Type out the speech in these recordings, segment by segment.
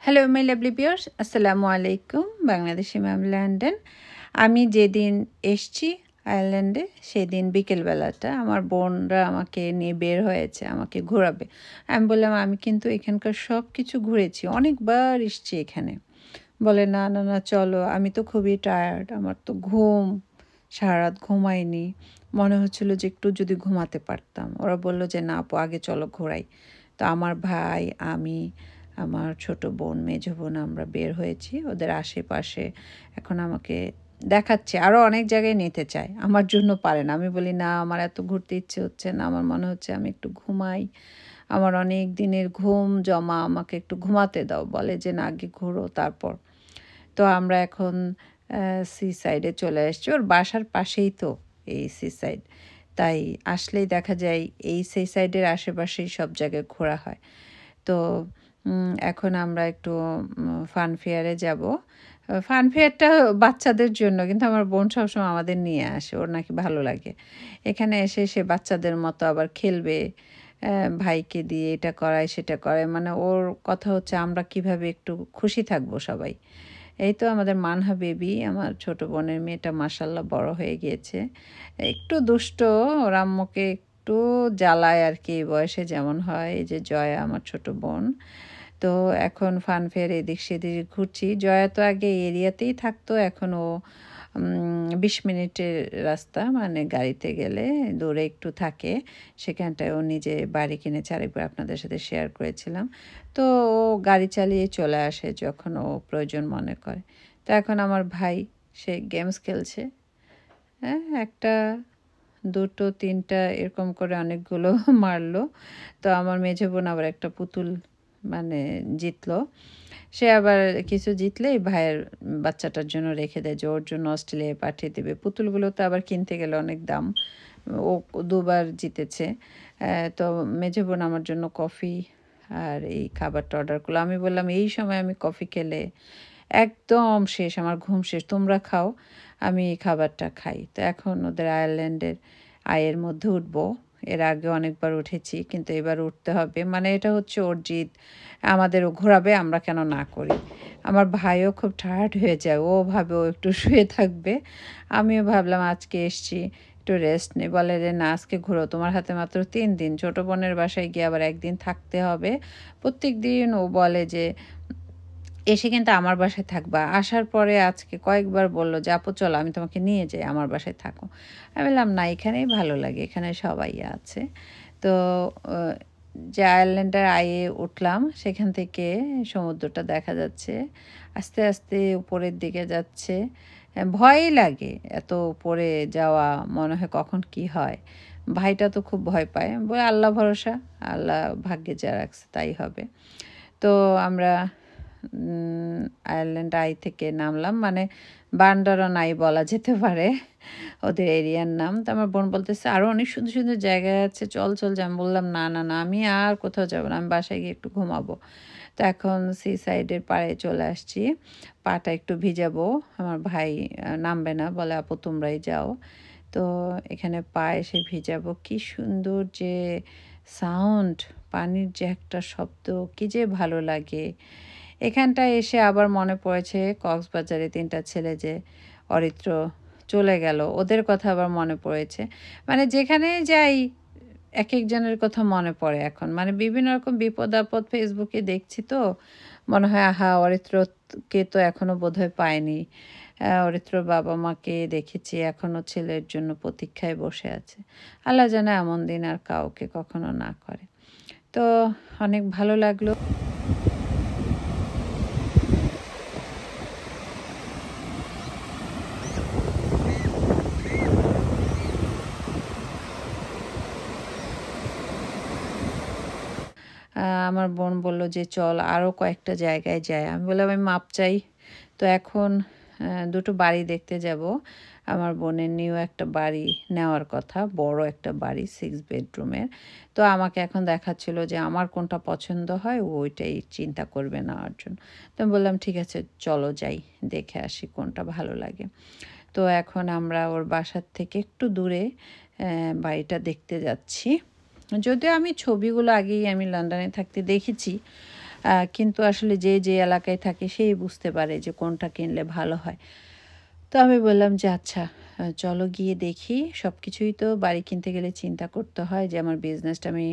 Hello my lovely viewers, আসসালামু আলাইকুম। Bangladeshi ma'am London. আমি যেদিন এসছি আয়ারল্যান্ডে সেদিন বিকেলবেলাটা আমার বোনরা আমাকে নিয়ে বের হয়েছে, আমাকে ঘোরাবে। আমি বললাম আমি কিন্তু এখানকার সব কিছু ঘুরেছি, অনেকবার এসছি এখানে। বলে না না না চলো, আমি তো খুবই টায়ার্ড, আমার তো ঘুম, সারা রাত ঘুমাইনি, মনে হচ্ছিলো যে একটু যদি ঘুমাতে পারতাম। ওরা বলল যে না আপু আগে চলো ঘোরাই। তো আমার ভাই, আমি, আমার ছোট বোন, মেজো বোন আমরা বের হয়েছি ওদের আশেপাশে। এখন আমাকে দেখাচ্ছে, আরও অনেক জায়গায় নিতে চায়, আমার জন্য পারে না। আমি বলি না আমার এত ঘুরতে ইচ্ছে হচ্ছে না, আমার মনে হচ্ছে আমি একটু ঘুমাই, আমার অনেক দিনের ঘুম জমা, আমাকে একটু ঘুমাতে দাও। বলে যে না আগে ঘুরো তারপর। তো আমরা এখন সি সাইডে চলে এসেছি, ওর বাসার পাশেই তো এই সি সাইড, তাই আসলেই দেখা যায় এই সি সাইডের আশেপাশেই সব জায়গায় ঘোরা হয়। তো এখন আমরা একটু ফান ফেয়ারে যাব। ফান ফেয়ারটা বাচ্চাদের জন্য, কিন্তু আমার বোন সবসময় আমাদের নিয়ে আসে, ওর নাকি ভালো লাগে। এখানে এসে সে বাচ্চাদের মতো আবার খেলবে, ভাইকে দিয়ে এটা করায় সেটা করায়, মানে ওর কথা হচ্ছে আমরা কিভাবে একটু খুশি থাকবো সবাই। এই তো আমাদের মানহা বেবি, আমার ছোট বোনের মেয়েটা মাশাল্লাহ বড় হয়ে গিয়েছে, একটু দুষ্ট, ওর আম্মুকে একটু জ্বালায় আর কি, এই বয়সে যেমন হয়। এই যে জয়া আমার ছোট বোন, তো এখন ফান ফেয়ার এদিক সেদিক ঘুরছি। জয়া তো আগে এরিয়াতেই থাকতো, এখন ও 20 মিনিটের রাস্তা, মানে গাড়িতে গেলে দূরে একটু থাকে, সেখানটায় ও নিজে বাড়ি কিনেছে, আরেকবার আপনাদের সাথে শেয়ার করেছিলাম। তো ও গাড়ি চালিয়ে চলে আসে যখন ও প্রয়োজন মনে করে। তো এখন আমার ভাই সে গেমস খেলছে, হ্যাঁ, একটা দুটো তিনটা এরকম করে অনেকগুলো মারলো। তো আমার মেঝো বোন আবার একটা পুতুল মানে জিতলো। সে আবার কিছু জিতলেই ভাইয়ের বাচ্চাটার জন্য রেখে দেয় যে ওর জন্য অস্ট্রেলিয়ায় পাঠিয়ে দেবে। পুতুলগুলো তো আবার কিনতে গেলে অনেক দাম, ও দুবার জিতেছে। তো মেঝো বোন আমার জন্য কফি আর এই খাবারটা অর্ডার করলো। আমি বললাম এই সময় আমি কফি খেলে একদম শেষ, আমার ঘুম শেষ, তোমরা খাও, আমি এই খাবারটা খাই। তো এখন ওদের আয়ারল্যান্ডের আয়ের মধ্যে উঠবো। এর আগে অনেকবার উঠেছি, কিন্তু এবার উঠতে হবে, মানে এটা হচ্ছে ওর জিদ, আমাদেরও ঘোরাবে, আমরা কেন না করি। আমার ভাইও খুব টায়ার্ড হয়ে যায়, ও ভাবে ও একটু শুয়ে থাকবে, আমিও ভাবলাম আজকে এসছি একটু রেস্ট নেই। বলে যে না আজকে ঘুরো, তোমার হাতে মাত্র 3 দিন, ছোটো বোনের বাসায় গিয়ে আবার একদিন থাকতে হবে। প্রত্যেক দিন ও বলে যে এসে কিন্তু আমার বাসায় থাকবা। আসার পরে আজকে কয়েকবার বলল যে আপু চলো আমি তোমাকে নিয়ে যাই, আমার বাসায় থাকো। আমি বললাম না এখানেই ভালো লাগে, এখানে সবাই আছে। তো যে আয়ারল্যান্ডের আয়ে উঠলাম, সেখান থেকে সমুদ্রটা দেখা যাচ্ছে, আস্তে আস্তে উপরের দিকে যাচ্ছে। ভয়ই লাগে এত উপরে যাওয়া, মনে হয় কখন কি হয়। ভাইটা তো খুব ভয় পায়, বলে আল্লাহ ভরসা, আল্লাহ ভাগ্যে যা রাখছে তাই হবে। তো আমরা আয়ারল্যান্ড আই থেকে নামলাম, মানে বান্ডারন আই বলা যেতে পারে ওদের এরিয়ার নাম। তো আমার বোন বলতেছে আরও অনেক সুন্দর সুন্দর জায়গা আছে, চল চল যে। আমি বললাম না না না, আমি আর কোথাও যাবো না, আমি বাসায় গিয়ে একটু ঘুমাবো। তো এখন সি সাইডের পাড়ে চলে আসছি, পাটা একটু ভিজাবো। আমার ভাই নামবে না, বলে আপু তোমরাই যাও। তো এখানে পা এসে ভিজাবো, কি সুন্দর যে সাউন্ড, পানির যে একটা শব্দ, কি যে ভালো লাগে। এখানটায় এসে আবার মনে পড়েছে কক্সবাজারে 3টা ছেলে যে অরিত্র চলে গেল, ওদের কথা আবার মনে পড়েছে। মানে যেখানে যাই এক একজনের কথা মনে পড়ে এখন, মানে বিভিন্ন রকম বিপদ আপদ ফেসবুকে দেখছি, তো মনে হয় আহা অরিত্রকে তো এখনও বোধহয় পায়নি। অরিত্রর বাবা মাকে দেখেছি, এখনও ছেলের জন্য প্রতীক্ষায় বসে আছে। আল্লাহ জানে এমন দিন আর কাউকে কখনো না করে। তো অনেক ভালো লাগলো। আমার বোন বলল যে চল আরও কয়েকটা জায়গায় যাই। আমি বললাম আমি মাপ চাই। তো এখন দুটো বাড়ি দেখতে যাব। আমার বোনের নিউ একটা বাড়ি নেওয়ার কথা, বড় একটা বাড়ি 6 বেডরুমের। তো আমাকে এখন দেখাচ্ছিল যে আমার কোনটা পছন্দ হয় ও ওইটাই চিন্তা করবে নেওয়ার জন্য। তো আমি বললাম ঠিক আছে চলো যাই, দেখে আসি কোনটা ভালো লাগে। তো এখন আমরা ওর বাসার থেকে একটু দূরে বাড়িটা দেখতে যাচ্ছি। যদিও আমি ছবিগুলো আগেই আমি লন্ডনে থাকতে দেখেছি, কিন্তু আসলে যে যে এলাকায় থাকে সেই বুঝতে পারে যে কোনটা কিনলে ভালো হয়। তো আমি বললাম যে আচ্ছা চলো গিয়ে দেখি। সব কিছুই তো বাড়ি কিনতে গেলে চিন্তা করতে হয় যে আমার বিজনেসটা আমি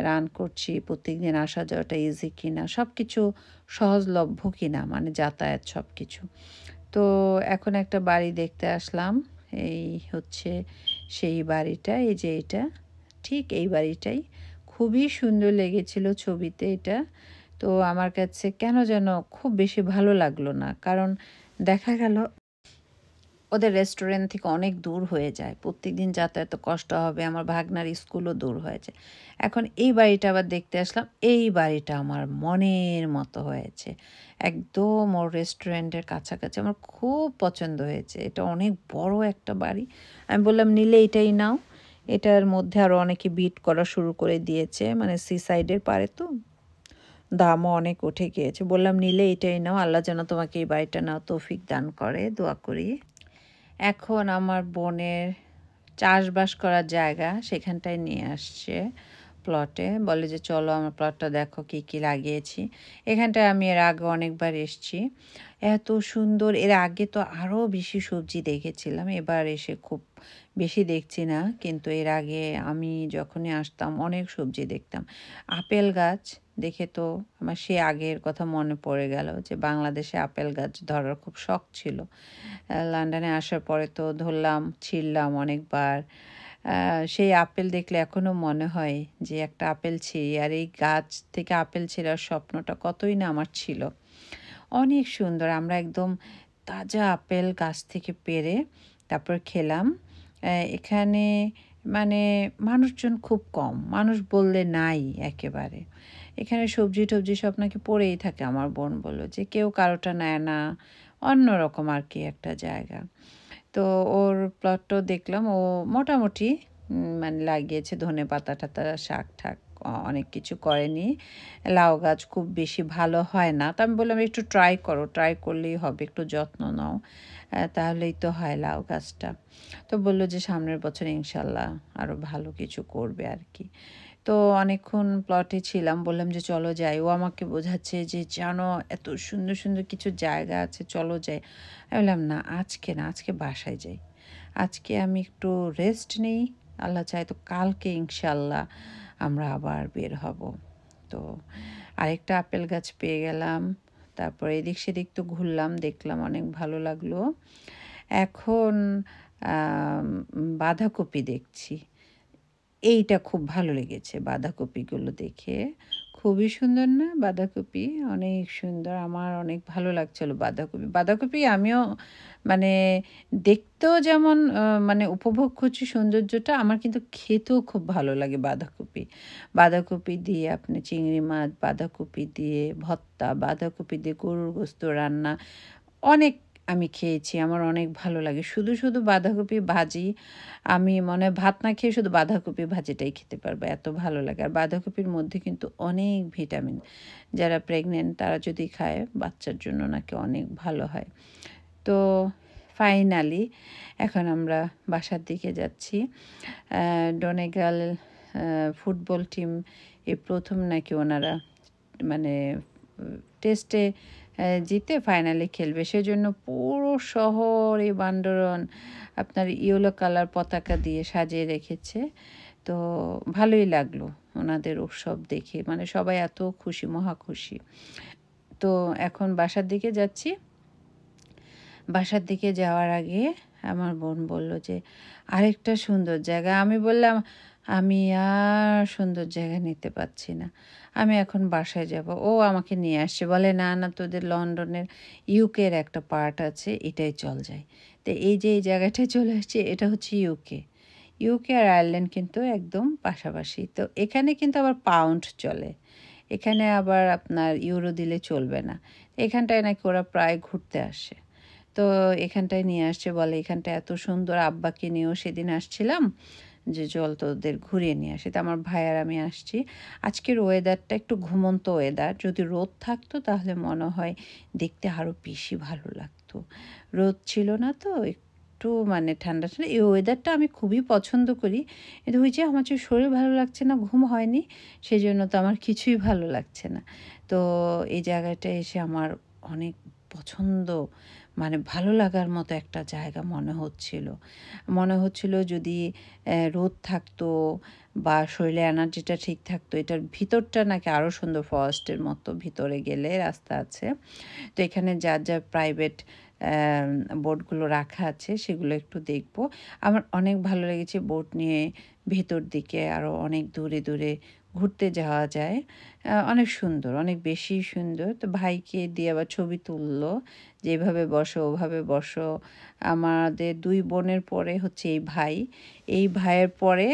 রান করছি, প্রত্যেকদিন আসা যাওয়াটা ইজি কিনা, সব কিছু সহজলভ্য কিনা, মানে যাতায়াত সব কিছু। তো এখন একটা বাড়ি দেখতে আসলাম। এই হচ্ছে সেই বাড়িটা, এই যে এটা, ঠিক এই বাড়িটাই। খুবই সুন্দর লেগেছিল ছবিতে এটা। তো আমার কাছে কেন যেন খুব বেশি ভালো লাগলো না। কারণ দেখা গেল ওদের রেস্টুরেন্ট থেকে অনেক দূর হয়ে যায়। প্রত্যেকদিন যাতায়াতে কষ্ট হবে। আমার ভাগনার স্কুলও দূর হয়ে যায়। এখন এই বাড়িটা আবার দেখতে আসলাম। এই বাড়িটা আমার মনের মতো হয়েছে। একদম ওর রেস্টুরেন্টের কাছাকাছি। আমার খুব পছন্দ হয়েছে। এটা অনেক বড় একটা বাড়ি। আমি বললাম, "নিলে এটাই নাও।" এটার মধ্যে আরও অনেকে বিড করা শুরু করে দিয়েছে। মানে সিসাইডের পাড়ে তো। দামও অনেক উঠে গিয়েছে। বললাম, "নিলে এটাই নাও। আল্লাহ যেন তোমাকে এই বাড়িটা নেওয়ার তৌফিক দান করে। দোয়া করি।" এখন আমার বোনের চাষবাস করার জায়গা সেখানটায় নিয়ে আসছে প্লটে। বলে যে চলো আমার প্লটটা দেখো কী কী লাগিয়েছি। এখানটায় আমি এর আগে অনেকবার এসেছি। এত সুন্দর, এর আগে তো আরও বেশি সবজি দেখেছিলাম, এবার এসে খুব বেশি দেখছি না, কিন্তু এর আগে আমি যখনই আসতাম অনেক সবজি দেখতাম। আপেল গাছ দেখে তো আমার সে আগের কথা মনে পড়ে গেল যে বাংলাদেশে আপেল গাছ ধরার খুব শখ ছিল। লন্ডনে আসার পরে তো ধরলাম, ছিঁড়লাম অনেকবার। সেই আপেল দেখলে এখনও মনে হয় যে একটা আপেল ছিঁড়ি, আর এই গাছ থেকে আপেল ছিঁড়ার স্বপ্নটা কতই না আমার ছিল। অনেক সুন্দর, আমরা একদম তাজা আপেল গাছ থেকে পেড়ে তারপর খেলাম। এখানে মানে মানুষজন খুব কম, মানুষ বললে নাই একেবারে। এখানে সবজি টবজি সব নাকি পড়েই থাকে। আমার বোন বলল যে কেউ কারোটা নেয় না, অন্যরকম আর কি একটা জায়গা। তো ওর প্লটটাও দেখলাম, ও মোটামুটি মানে লাগিয়েছে ধনেপাতা টাতা, শাক ঠাক, অনেক কিছু করেনি। লাউ গাছ খুব বেশি ভালো হয় না। তো আমি বললাম একটু ট্রাই করো, ট্রাই করলেই হবে, একটু যত্ন নাও, তাহলেই তো হয় লাউ গাছটা। তো বলল যে সামনের বছর ইনশাল্লাহ আরও ভালো কিছু করবে আর কি। তো অনেকক্ষণ প্লটে ছিলাম, বললাম যে চলো যাই। ও আমাকে বোঝাচ্ছে যে জানো এত সুন্দর সুন্দর কিছু জায়গা আছে, চলো যাই। আমি বললাম না, আজকে না, আজকে বাসায় যাই। আজকে আমি একটু রেস্ট নেই, আল্লাহ চায় তো কালকে ইনশাল্লাহ আমরা আবার বের হব। তো আরেকটা আপেল গাছ পেয়ে গেলাম। তারপর এদিক সেদিক তো ঘুরলাম, দেখলাম, অনেক ভালো লাগলো। এখন বাঁধাকপি দেখছি। এইটা খুব ভালো লেগেছে বাঁধাকপিগুলো দেখে। খুবই সুন্দর না বাঁধাকপি? অনেক সুন্দর। আমার অনেক ভালো লাগছিল বাঁধাকপি। বাঁধাকপি আমিও মানে দেখতেও যেমন মানে উপভোগ করছি সৌন্দর্যটা, আমার কিন্তু খেতেও খুব ভালো লাগে বাঁধাকপি। বাঁধাকপি দিয়ে আপনি চিংড়ি মাছ, বাঁধাকপি দিয়ে ভর্তা, বাঁধাকপি দিয়ে গরুর গোশত রান্না, অনেক আমি খেয়েছি। আমার অনেক ভালো লাগে। শুধু শুধু বাঁধাকপি ভাজি আমি মনে হয় ভাত না খেয়ে শুধু বাঁধাকপি ভাজিটাই খেতে পারবো, এত ভালো লাগে। আর বাঁধাকপির মধ্যে কিন্তু অনেক ভিটামিন। যারা প্রেগনেন্ট তারা যদি খায় বাচ্চার জন্য নাকি অনেক ভালো হয়। তো ফাইনালি এখন আমরা বাসার দিকে যাচ্ছি। ডোনেগাল ফুটবল টিম এই প্রথম নাকি ওনারা মানে টেস্টে জিতে ফাইনালে খেলবে। সেজন্য পুরো শহর এই বান্দরন আপনার ইয়েলো কালার পতাকা দিয়ে সাজিয়ে রেখেছে। তো ভালোই লাগলো ওনাদের উৎসব দেখে, মানে সবাই এত খুশি, মহা খুশি। তো এখন বাসার দিকে যাচ্ছি। বাসার দিকে যাওয়ার আগে আমার বোন বলল যে আরেকটা সুন্দর জায়গা। আমি বললাম আমি আর সুন্দর জায়গা নিতে পারছি না, আমি এখন বাসায় যাব। ও আমাকে নিয়ে আসছে, বলে না না তোদের লন্ডনের ইউকের একটা পার্ট আছে, এটাই চল যাই। তো এই যে এই জায়গাটায় চলে আসছে, এটা হচ্ছে ইউকে। ইউকে আর আয়ারল্যান্ড কিন্তু একদম পাশাপাশি। তো এখানে কিন্তু আবার পাউন্ড চলে, এখানে আবার আপনার ইউরো দিলে চলবে না। এখানটায় নাকি ওরা প্রায় ঘুরতে আসে। তো এখানটায় নিয়ে আসছে, বলে এখানটা এত সুন্দর, আব্বাকে নিয়েও সেদিন আসছিলাম যে চল তোদের ঘুরিয়ে নিয়ে আসি। তো আমার ভাই আর আমি আসছি। আজকের ওয়েদারটা একটু ঘুমন্ত ওয়েদার, যদি রোদ থাকতো তাহলে মনে হয় দেখতে আরও বেশি ভালো লাগতো। রোদ ছিল না তো, একটু মানে ঠান্ডা ঠান্ডা এই ওয়েদারটা আমি খুবই পছন্দ করি। কিন্তু ওই যে আমার যে শরীর ভালো লাগছে না, ঘুম হয়নি, সেজন্য তো আমার কিছুই ভালো লাগছে না। তো এই জায়গাটায় এসে আমার অনেক পছন্দ, মানে ভালো লাগার মতো একটা জায়গা মনে হচ্ছিল। মনে হচ্ছিল যদি রোদ থাকতো বা শরীরে এনার্জিটা ঠিক থাকতো, এটার ভিতরটা নাকি আরও সুন্দর, ফরেস্টের মতো ভিতরে গেলে রাস্তা আছে। তো এখানে যার যার প্রাইভেট বোটগুলো রাখা আছে সেগুলো একটু দেখব। আমার অনেক ভালো লেগেছে বোট নিয়ে ভেতর দিকে আরও অনেক দূরে দূরে ঘুরতে যাওয়া যায়। অনেক সুন্দর, অনেক বেশি সুন্দর। তো ভাইকে দিয়ে আবার ছবি তুললো, যেভাবে বসো ওভাবে বসো। আমাদের 2 বোনের পরে হচ্ছে এই ভাই। এই ভাইয়ের পরে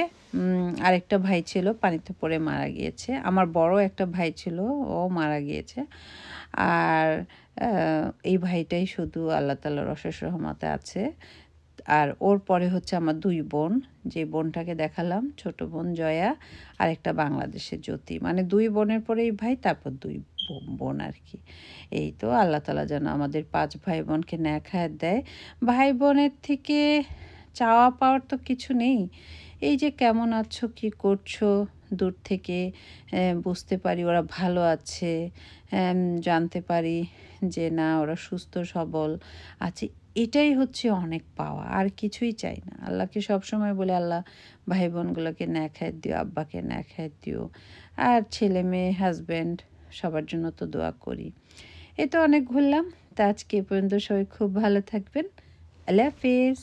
আরেকটা ভাই ছিল, পানিতে পড়ে মারা গিয়েছে। আমার বড় একটা ভাই ছিল, ও মারা গিয়েছে। আর এই ভাইটাই শুধু আল্লাহ তাআলার অশেষ রহমতে আছে। আর ওর পরে হচ্ছে আমার 2 বোন, যে বোনটাকে দেখালাম ছোট বোন জয়া, আর একটা বাংলাদেশের জ্যোতি। মানে 2 বোনের পরে এই ভাই, তারপর 2 বোন আর কি। এই তো আল্লাহ তাআলা যেন আমাদের 5 ভাই বোনকে নেক হায়াত দেয়। ভাই বোনের থেকে চাওয়া পাওয়ার তো কিছু নেই। এই যে কেমন আছো, কি করছো, দূর থেকে বুঝতে পারি ওরা ভালো আছে, জানতে পারি যে না ওরা সুস্থ সবল আছে। এটাই হচ্ছে অনেক পাওয়া, আর কিছুই চাই না। আল্লাহকে সবসময় বলে, আল্লাহ ভাই বোনগুলোকে নেক হায়াত দিও, আব্বাকে নেক হায়াত দিও, আর ছেলে মেয়ে হাজব্যান্ড সবার জন্য তো দোয়া করি। এই তো অনেক ঘুরলাম। তা আজকে এ পর্যন্ত, সবাই খুব ভালো থাকবেন। আল্লাহ হাফিজ।